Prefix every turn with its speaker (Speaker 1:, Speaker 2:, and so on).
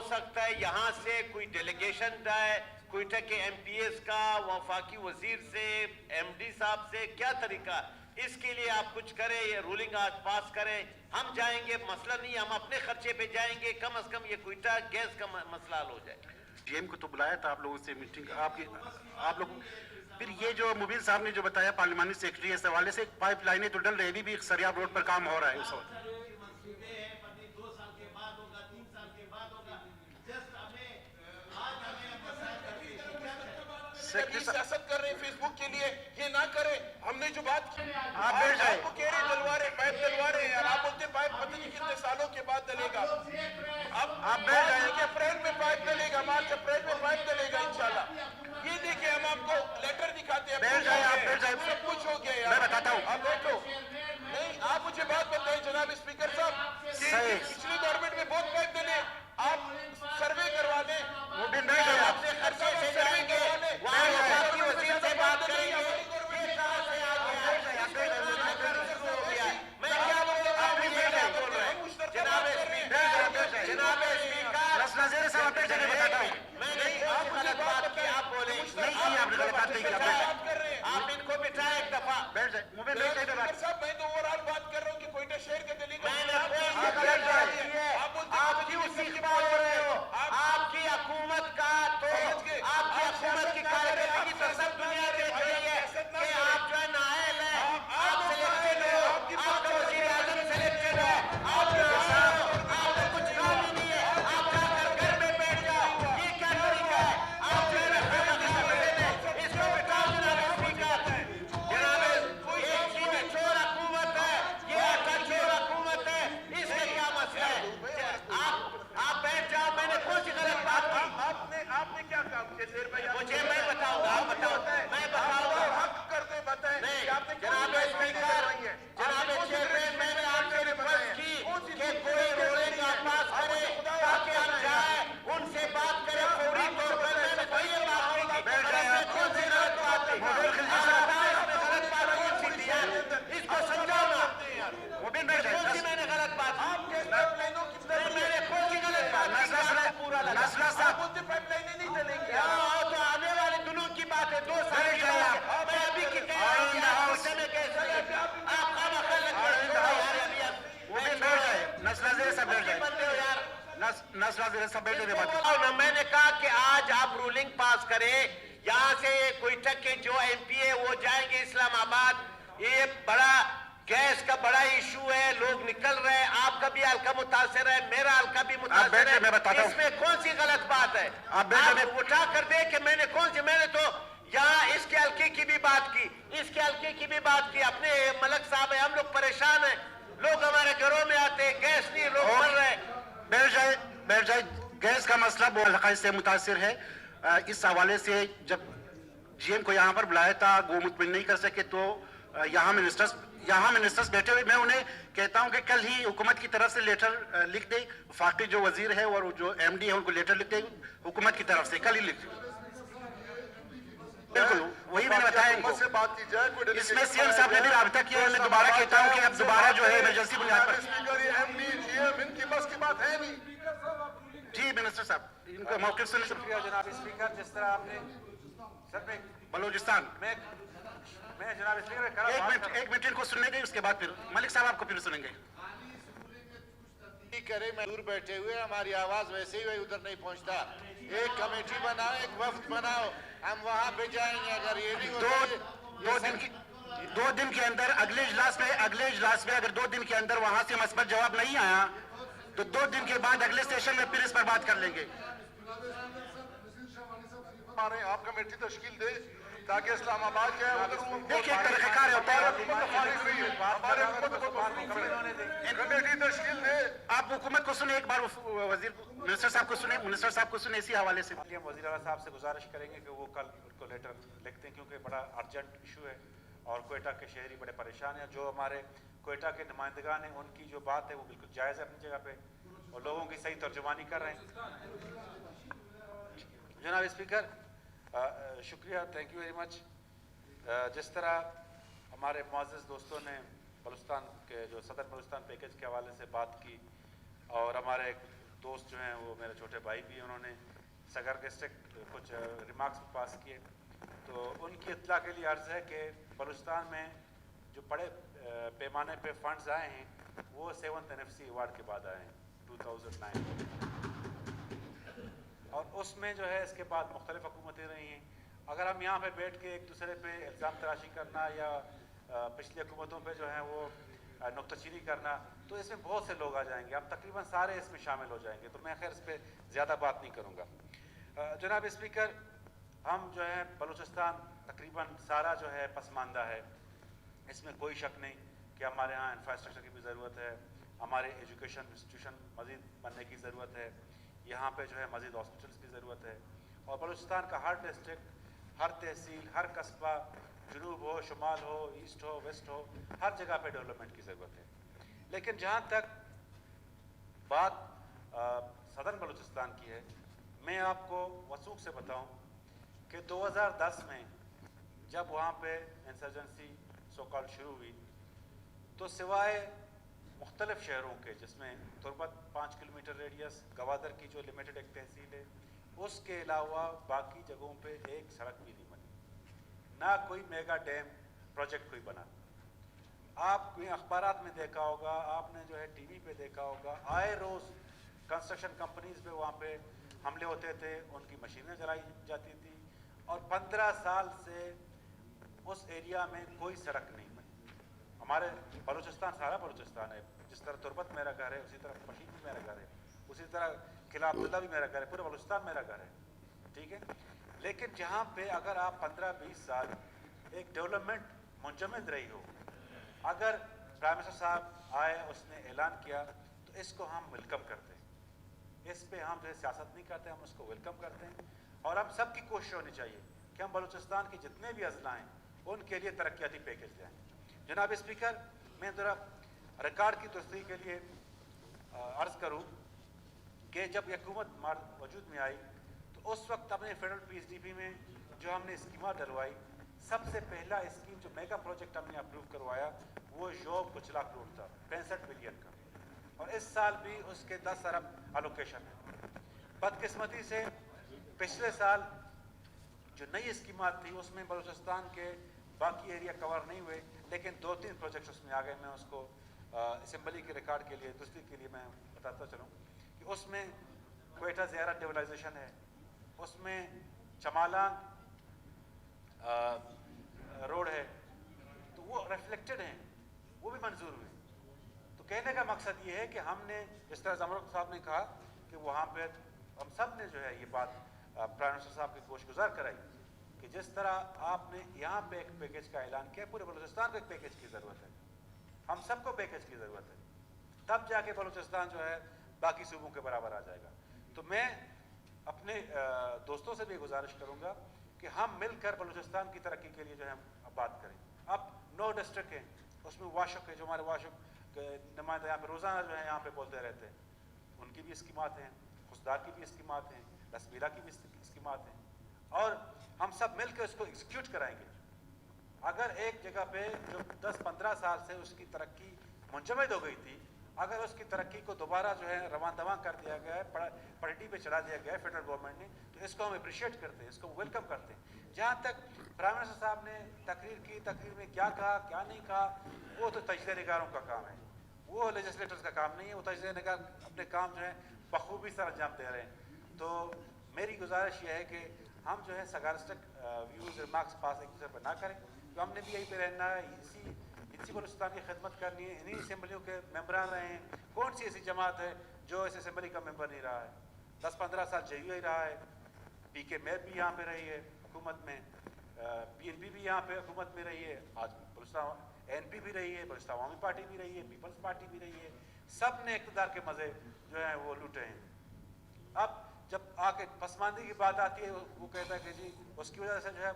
Speaker 1: सकता है यहाँ से कोई डेलीगेशन जाए कोयटा के MPs का, वफाकी वजीर से, MD साहब से, क्या तरीका? इसके लिए आप कुछ करें, ये रूलिंग आज पास करें, हम जाएंगे, मसला नहीं, हम अपने खर्चे पे जाएंगे, कम से कम ये कोयटा गैस का मसला हल हो जाए।
Speaker 2: GM को तो बुलाया था आप लोगों से मीटिंग, आप लोग फिर ये जो मुबीन साहब ने जो बताया पार्लिमानी सेक्रेटरी, इस हवाले से पाइपलाइनें तो डल रही, भी सरियाब रोड पर काम हो रहा है उस वक्त।
Speaker 3: सियासत कर रहे हैं फेसबुक के लिए, ये ना करें। हमने जो बात की,
Speaker 2: आप बैठ जाए,
Speaker 3: आपको कह रहे तलवारें, पाइप तलवारें यार, आप बोलते पाइप पता नहीं कितने सालों के बाद डलेगा। अब
Speaker 2: आप बैठ जाए
Speaker 3: कि अप्रैल में पाइप डलेगा, मार्च अप्रैल में पाइप डलेगा इंशाल्लाह। ये देखिए हम आपको लेटर दिखाते हैं,
Speaker 2: बैठ जाए, आप बैठ जाए,
Speaker 3: सब कुछ हो गया यार,
Speaker 2: मैं बताता हूँ।
Speaker 3: आप बैठो। नहीं, आप मुझे बात बताएं जनाब स्पीकर साहब, पिछली गवर्नमेंट में बहुत पाइप डले, आप सर्वे करवा दें।
Speaker 2: मुबीन बैठ जाए,
Speaker 1: अपने खर्चे से जाएंगे, वहाँ वफाकी वजीर से बात करेंगे, ये कहाँ से आ गया? मैं क्या बोल रहा हूँ, ये क्या बोल रहे हैं? जनाब स्पीकर,
Speaker 2: नज़ीर साहब बैठ जाए, बताता हूँ।
Speaker 1: मैं नहीं, आप गलत बात की, आप बोले
Speaker 2: नहीं की, आपने गलत बात नहीं की,
Speaker 1: आप इनको बिठाए एक दफा।
Speaker 2: बैठ जाए, मुबीन बैठ जाए, बात
Speaker 3: साहब मैं तो ओवरऑल बात कर रहा हूँ कि कोयटा शहर के दलील
Speaker 1: मैंने कोई गलत बात की है, आप क्यों सीख बोल रहे हो? आपकी हुकूमत का तो आपकी हुकूमत की कारकर्दगी तो सब दुनिया देख रही है कि आप जो है नाअहल है, आप सिलेक्टेड हो, आपका वज़ीर आज़म सिलेक्टेड है, आपको कुछ काम ही नहीं है, आप जाकर घर में बैठ जाओ, ये क्या तरीका है? आप जो है ना इसको बिठाओ जनाब स्पीकर। जनाब एक चीनी चोर हुकूमत है, ये आटा चोर हुकूमत है, इसका क्या मसला है? आप बैठ जाओ, मैंने कौन सी गलत बात की?
Speaker 3: आपने क्या काम किया शेर भाई?
Speaker 1: मुझे मैं बताऊंगा, आप बताओ, मैं बताऊंगा।
Speaker 3: हक करते बताएं
Speaker 1: नहीं,
Speaker 3: आपने
Speaker 1: जनाब स्पीकर, जनाब चेयरमैन, मैंने आपसे रिक्वेस्ट की कि कोई रूलिंग आप पास करे ताकि हम जाए, उनसे बात करें फौरी तौर पर। मैंने तो ये बात की, कौन सी गलत बात की? गलत बात कौन सी थी यार? इसको समझाओ ना,
Speaker 2: मुबीन बैठ जाए,
Speaker 1: कौन सी मैंने गलत बात की? मैंने कौन सी गलत बात की? पूरा लगा
Speaker 2: नज़ला साहब
Speaker 3: पाइपलाइनें नहीं चलेंगी।
Speaker 1: तो आने वाले दिनों की बात है, 2 साल की बात है। मैं अभी की कह रहा हूं कि आप कोयटा में कैसे आप खामखा लग गए यार, अभी आप
Speaker 2: मुबीन बैठ जाए, नज़ीर साहब बैठ जाए,
Speaker 1: बनते हो यार।
Speaker 2: नज़ीर साहब बैठ जाए, बात
Speaker 1: ना मैंने कहा कि आज आप रूलिंग पास करें, यहाँ से कोयटा के जो MP है वो जाएंगे इस्लामाबाद। ये बड़ा गैस का बड़ा इशू है, लोग निकल रहे हैं, आपका भी हल्का मुतासिर है, मेरा हल्का भी मुतासिर है,
Speaker 2: मैं बताता हूं।
Speaker 1: इसमें कौन सी गलत बात है?
Speaker 2: आप
Speaker 1: उठा कर दे कि मैंने मैंने तो यहाँ इसके हल्के की भी बात की, इसके हल्के की भी बात की। अपने मलक साहब है, हम लोग परेशान हैं, लोग हमारे घरों में आते हैं, गैस नहीं, लोग मर रहे हैं।
Speaker 2: बैठ जाए। गैस का मसला बहुत हल्का से मुतासिर है। इस हवाले से जब GM को यहाँ पर बुलाया था, वो मुतमिन नहीं कर सके, तो यहाँ मिनिस्टर्स बैठे हुए, मैं उन्हें कहता हूँ कि कल ही हुकूमत की तरफ से लेटर लिख दे, वफाकी जो वजीर है और जो MD है उनको लेटर लिख दे हुकूमत की तरफ से, कल ही लिख दे। बिल्कुल वही मैंने बताया इनको। इसमें CM साहब ने भी राब्ता किया, मैं दोबारा कहता हूँ कि अब दोबारा जो है इमरजेंसी बुनियाद पर।
Speaker 3: इनकी बस की बात है नहीं।
Speaker 2: जी मिनिस्टर साहब, इनका मौके सुनने।
Speaker 4: शुक्रिया जनाब स्पीकर, जिस तरह आपने सर में
Speaker 2: बलूचिस्तान
Speaker 4: मैं जनाब स्पीकर
Speaker 2: एक मिनट इनको सुनने गए, उसके बाद फिर मलिक साहब आपको फिर सुनेंगे।
Speaker 3: करे मैं दूर बैठे हुए, हमारी आवाज वैसे ही उधर नहीं पहुंचता। एक कमेटी बनाओ, एक वफ्द बनाओ, हम वहां पे जाएंगे। अगर ये नहीं
Speaker 2: दो दिन के अंदर अगले इजलास में अगर 2 दिन के अंदर वहां से मस्बत जवाब नहीं आया तो 2 दिन के बाद अगले सेशन में फिर इस पर बात कर लेंगे।
Speaker 3: आप कमेटी तश्कील दे ताकि इस्लामाबाद के
Speaker 2: देखिए तरीक़ेकार होता है,
Speaker 3: कमेटी तश्कील दे।
Speaker 2: आप हुकूमत को सुने, एक बार मिनिस्टर साहब को सुने इसी हवाले से।
Speaker 4: हम वज़ीर आला साहब से गुजारिश करेंगे कि वो कल उनको लेटर लिखते हैं, क्योंकि बड़ा अर्जेंट इशू है और कोयटा के शहरी बड़े परेशान हैं। जो हमारे कोयटा के नुमाइंदगान हैं उनकी जो बात है वो बिल्कुल जायज़ है अपनी जगह पे, और लोगों की सही तर्जुमानी कर रहे हैं। जनाब स्पीकर शुक्रिया, थैंक यू वेरी मच। जिस तरह हमारे मुअज़्ज़ज़ दोस्तों ने बलूचिस्तान के जो सदर बलूचिस्तान पैकेज के हवाले से बात की और हमारे دوست جو ہیں وہ میرے چھوٹے بھائی بھی، انہوں نے سگر ڈسٹرکٹ کچھ ریمارکس پاس کیے، تو ان کی اطلاع کے لیے عرض ہے کہ بلوچستان میں جو بڑے پیمانے پہ فنڈز آئے ہیں وہ 7th NFC ایوارڈ کے بعد آئے ہیں 2009، اور اس میں جو ہے اس کے بعد مختلف حکومتیں رہی ہیں. اگر ہم یہاں پہ بیٹھ کے ایک دوسرے پہ الزام تراشی کرنا یا پچھلی حکومتوں پہ جو ہے وہ نکتہ چینی کرنا، تو اس میں بہت سے لوگ آ جائیں گے، اب تقریباً سارے اس میں شامل ہو جائیں گے، تو میں خیر اس پہ زیادہ بات نہیں کروں گا. جناب اسپیکر، ہم جو ہے بلوچستان تقریباً سارا جو ہے پسماندہ ہے، اس میں کوئی شک نہیں کہ ہمارے ہاں انفراسٹرکچر کی بھی ضرورت ہے، ہمارے ایجوکیشن انسٹیٹیوشن مزید بننے کی ضرورت ہے، یہاں پہ جو ہے مزید ہاسپٹلس کی ضرورت ہے، اور بلوچستان کا ہر ڈسٹرکٹ، ہر تحصیل، ہر قصبہ، جنوب ہو، شمال ہو، ایسٹ ہو، ویسٹ ہو، ہر جگہ پہ ڈیولپمنٹ کی ضرورت ہے. لیکن جہاں تک بات صدرن بلوچستان کی ہے، میں آپ کو وثوق سے بتاؤں کہ 2010 میں جب وہاں پہ انسرجنسی سو کال شروع ہوئی تو سوائے مختلف شہروں کے، جس میں تربت 5 کلومیٹر ریڈیس، گوادر کی جو لمیٹڈ ایک تحصیل ہے، اس کے علاوہ باقی جگہوں پہ ایک سڑک بھی نہیں بنی، نہ کوئی میگا ڈیم پروجیکٹ کوئی بنا. آپ کوئی اخبارات میں دیکھا ہوگا، آپ نے جو ہے ٹی وی پہ دیکھا ہوگا، آئے روز کنسٹرکشن کمپنیز پہ وہاں پہ حملے ہوتے تھے، ان کی مشینیں جلائی جاتی تھی، اور 15 سال سے اس ایریا میں کوئی سڑک نہیں بنی. ہمارے بلوچستان سارا بلوچستان ہے، جس طرح تربت میرا گھر ہے، اسی طرح پشین بھی میرا گھر ہے، اسی طرح قلعہ عبداللہ بھی میرا گھر ہے، پورا بلوچستان میرا گھر ہے، ٹھیک ہے. لیکن جہاں پہ اگر آپ 15-20 سال ایک ڈیولپمنٹ منجمد رہی ہو، اگر پرائم منسٹر صاحب آئے، اس نے اعلان کیا، تو اس کو ہم ویلکم کرتے ہیں، اس پہ ہم جو ہے سیاست نہیں کرتے، ہم اس کو ویلکم کرتے ہیں. اور ہم سب کی کوشش ہونی چاہیے کہ ہم بلوچستان کے جتنے بھی اضلاع ہیں ان کے لیے ترقیاتی پیکج دیں. جناب اسپیکر، میں ذرا ریکارڈ کی تصدیق کے لیے عرض کروں کہ جب یہ حکومت وجود میں آئی تو اس وقت اپنے فیڈرل PSDP میں جو ہم نے اسکیمات ڈلوائی، سب سے پہلا اسکیم جو میگا پروجیکٹ ہم نے اپروو کروایا وہ جوب کچھ لاکھ کروڑ تھا، 65 بلین کا، اور اس سال بھی اس کے 10 ارب الوکیشن ہے. بدقسمتی سے پچھلے سال جو نئی اسکیمات تھی اس میں بلوچستان کے باقی ایریا کور نہیں ہوئے، لیکن 2-3 پروجیکٹس اس میں آ گئے. میں اس کو اسمبلی کے ریکارڈ کے لیے، تصدیق کے لیے میں بتاتا چلوں کہ اس میں کوئٹہ زیارت ڈیولائزیشن ہے، اس میں چمالان روڈ ہے، تو وہ ریفلیکٹڈ ہیں، وہ بھی منظور ہوئے. تو کہنے کا مقصد یہ ہے کہ ہم نے، جس طرح زمرک صاحب نے کہا کہ وہاں پہ ہم سب نے جو ہے یہ بات پرائم منسٹر صاحب کی گوش گزار کرائی کہ جس طرح آپ نے یہاں پہ ایک پیکج کا اعلان کیا، پورے بلوچستان کو ایک پیکج کی ضرورت ہے، ہم سب کو پیکج کی ضرورت ہے، تب جا کے بلوچستان جو ہے باقی صوبوں کے برابر آ جائے گا. تو میں اپنے دوستوں سے بھی گزارش کروں گا کہ ہم مل کر بلوچستان کی ترقی کے لیے جو ہے بات کریں. اب 9 ڈسٹرکٹ ہیں، اس میں واشق ہے، جو ہمارے واشق کے نمائندہ یہاں پہ روزانہ جو ہے یہاں پہ بولتے رہتے ہیں، ان کی بھی اسکیمات ہیں، خسدار کی بھی اسکیمات ہیں، لسبیلا کی بھی اسکیمات ہیں، اور ہم سب مل کے اس کو ایگزیکیوٹ کرائیں گے. اگر ایک جگہ پہ جو 10-15 سال سے اس کی ترقی منجمد ہو گئی تھی، اگر اس کی ترقی کو دوبارہ جو ہے روان دواں کر دیا گیا ہے، پلٹی پہ چڑھا دیا گیا ہے فیڈرل گورنمنٹ نے، تو اس کو ہم اپریشیٹ کرتے ہیں، اس کو ویلکم کرتے ہیں. جہاں تک پرائم منسٹر صاحب نے تقریر کی، تقریر میں کیا کہا کیا نہیں کہا، وہ تو تجزیہ نگاروں کا کام ہے، وہ لیجسلیٹرز کا کام نہیں ہے. وہ تجزیہ نگار اپنے کام جو ہے بخوبی سر انجام دے رہے ہیں. تو میری گزارش یہ ہے کہ ہم جو ہے سگارسٹک ویوز ریمارکس پاس ایک دوسرے پہ نہ کریں، تو ہم نے بھی یہیں پہ رہنا ہے، اسی بلوچستان کی خدمت کرنی ہے، انہی اسمبلیوں کے ممبران رہے ہیں. کون سی ایسی جماعت ہے جو اس اسمبلی کا ممبر نہیں رہا ہے؟ 10-15 سال JUI رہا ہے، PK میئر بھی یہاں پہ رہی ہے حکومت میں، PNP بھی یہاں پہ حکومت میں رہی ہے، آج بلوچستان ANP بھی رہی ہے، بلوچستان عوامی پارٹی بھی رہی ہے، پیپلز پارٹی بھی رہی ہے. سب نے اقتدار کے مزے جو ہیں وہ لوٹے ہیں. اب جب آ کے پسماندگی کی بات آتی ہے، وہ کہتا ہے کہ جی اس کی وجہ سے جو ہے